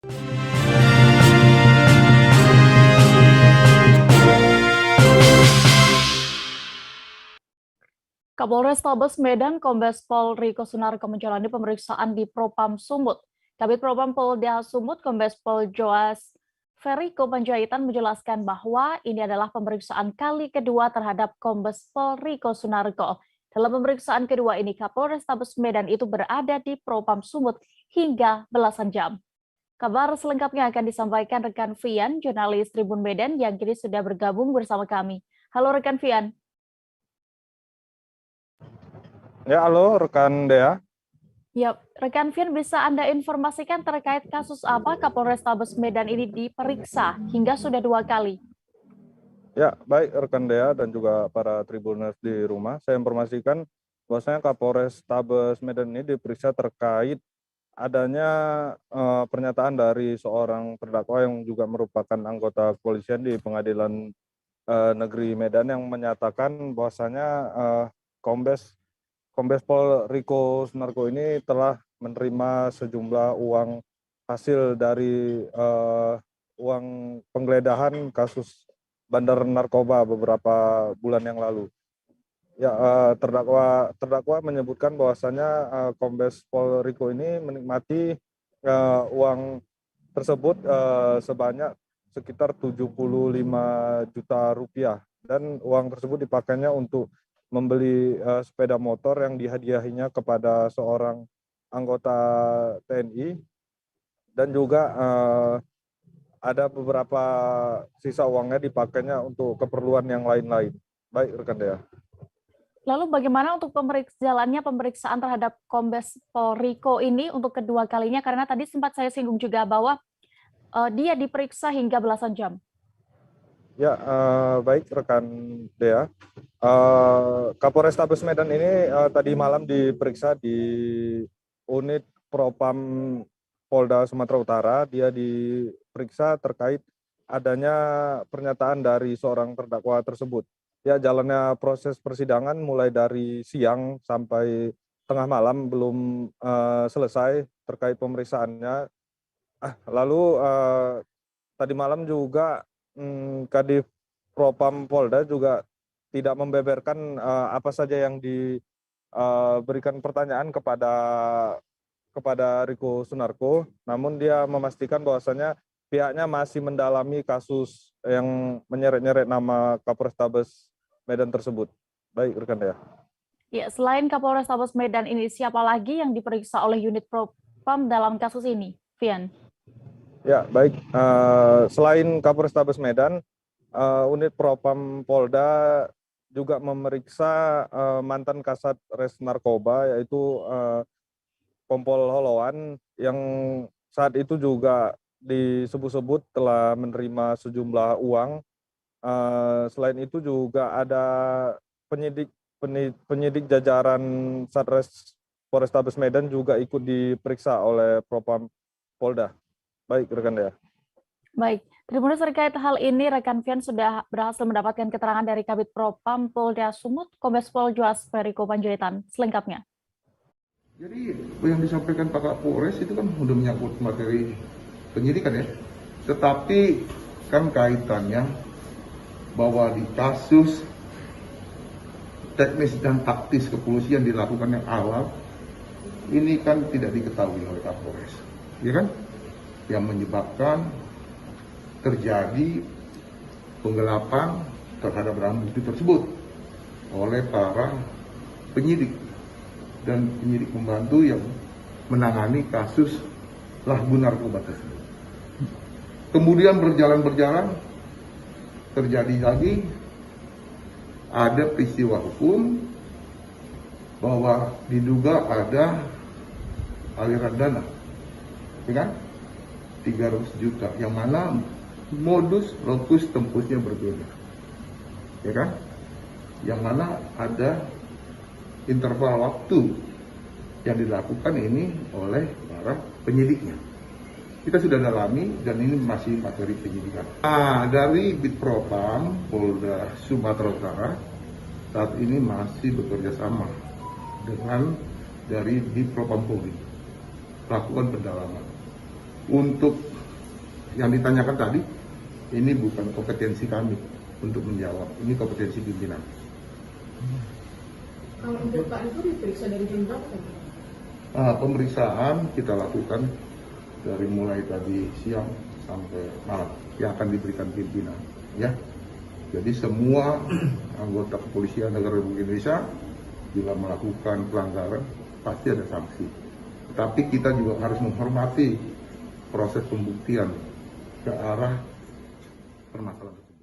Kapolres Tabes Medan Kombes Pol Riko Sunarko menjalani pemeriksaan di Propam Sumut. Kabid Propam Polda Sumut Kombes Pol Joas Ferriko Panjaitan menjelaskan bahwa ini adalah pemeriksaan kali kedua terhadap Kombes Pol Riko Sunarko. Dalam pemeriksaan kedua ini, Kapolres Tabes Medan itu berada di Propam Sumut hingga belasan jam. Kabar selengkapnya akan disampaikan rekan Vian, jurnalis Tribun Medan yang kini sudah bergabung bersama kami. Halo rekan Vian. Ya, halo rekan Dea. Ya, rekan Vian, bisa Anda informasikan terkait kasus apa Kapolres Tabes Medan ini diperiksa hingga sudah 2 kali? Ya, baik rekan Dea dan juga para tribuners di rumah. Saya informasikan bahwasanya Kapolres Tabes Medan ini diperiksa terkait adanya pernyataan dari seorang terdakwa yang juga merupakan anggota kepolisian di Pengadilan Negeri Medan yang menyatakan bahwasanya Kombes Pol Riko Sunarko ini telah menerima sejumlah uang hasil dari uang penggeledahan kasus bandar narkoba beberapa bulan yang lalu. Ya, terdakwa menyebutkan bahwasanya Kombes Pol Riko ini menikmati uang tersebut sebanyak sekitar 75 juta rupiah dan uang tersebut dipakainya untuk membeli sepeda motor yang dihadiahinya kepada seorang anggota TNI dan juga ada beberapa sisa uangnya dipakainya untuk keperluan yang lain-lain. Baik rekan Dea. Lalu bagaimana untuk jalannya pemeriksaan terhadap Kombes Pol Riko ini untuk kedua kalinya? Karena tadi sempat saya singgung juga bahwa dia diperiksa hingga belasan jam. Ya, baik rekan Dea. Kapolres Tabes Medan ini tadi malam diperiksa di unit Propam Polda Sumatera Utara. Dia diperiksa terkait adanya pernyataan dari seorang terdakwa tersebut. Ya, jalannya proses persidangan mulai dari siang sampai tengah malam belum selesai terkait pemeriksaannya. Lalu tadi malam juga Kadif Propam Polda juga tidak membeberkan apa saja yang diberikan pertanyaan kepada Riko Sunarko, namun dia memastikan bahwasanya pihaknya masih mendalami kasus yang menyeret-nyeret nama Kapolres Tabes Medan tersebut. Baik, rekan ya. Ya, selain Kapolres Tabes Medan ini, siapa lagi yang diperiksa oleh unit Propam dalam kasus ini, Vian? Ya, baik. Selain Kapolres Tabes Medan, unit Propam Polda juga memeriksa mantan Kasat Res Narkoba, yaitu Kompol Holoan, yang saat itu juga disebut-sebut telah menerima sejumlah uang. Selain itu juga ada penyidik jajaran Satres Polrestabes Medan juga ikut diperiksa oleh Propam Polda. Baik, rekan Dea. Baik, Tribuners terkait hal ini, rekan Vian sudah berhasil mendapatkan keterangan dari Kabid Propam Polda Sumut, Kombes Pol Joas Ferriko Panjaitan. Selengkapnya. Jadi yang disampaikan Pak Kapolres itu kan sudah menyangkut materi penyidikan ya. Tetapi kan kaitannya bahwa di kasus teknis dan taktis kepolisian dilakukan yang awal, ini kan tidak diketahui oleh Kapolres. Ya kan? Yang menyebabkan terjadi penggelapan terhadap barang bukti tersebut oleh para penyidik dan penyidik pembantu yang menangani kasus lahbu narkoba tersebut. Kemudian berjalan terjadi lagi ada peristiwa hukum bahwa diduga ada aliran dana, ya kan? 300 juta, yang mana modus lokus tempusnya berbeda, ya kan? Yang mana ada interval waktu yang dilakukan ini oleh para penyidiknya. Kita sudah dalami dan ini masih materi penyidikan. Dari Bitpropam Polda Sumatera Utara saat ini masih bekerja sama dengan dari Bitpropam Polri melakukan pendalaman untuk yang ditanyakan tadi, ini bukan kompetensi kami untuk menjawab, ini kompetensi pimpinan. Kalau untuk Pak itu diperiksa dari jam berapa? Pemeriksaan kita lakukan dari mulai tadi siang sampai malam yang akan diberikan pimpinan, ya. Jadi semua anggota kepolisian negara Republik Indonesia bila melakukan pelanggaran pasti ada sanksi. Tapi kita juga harus menghormati proses pembuktian ke arah permasalahan tersebut.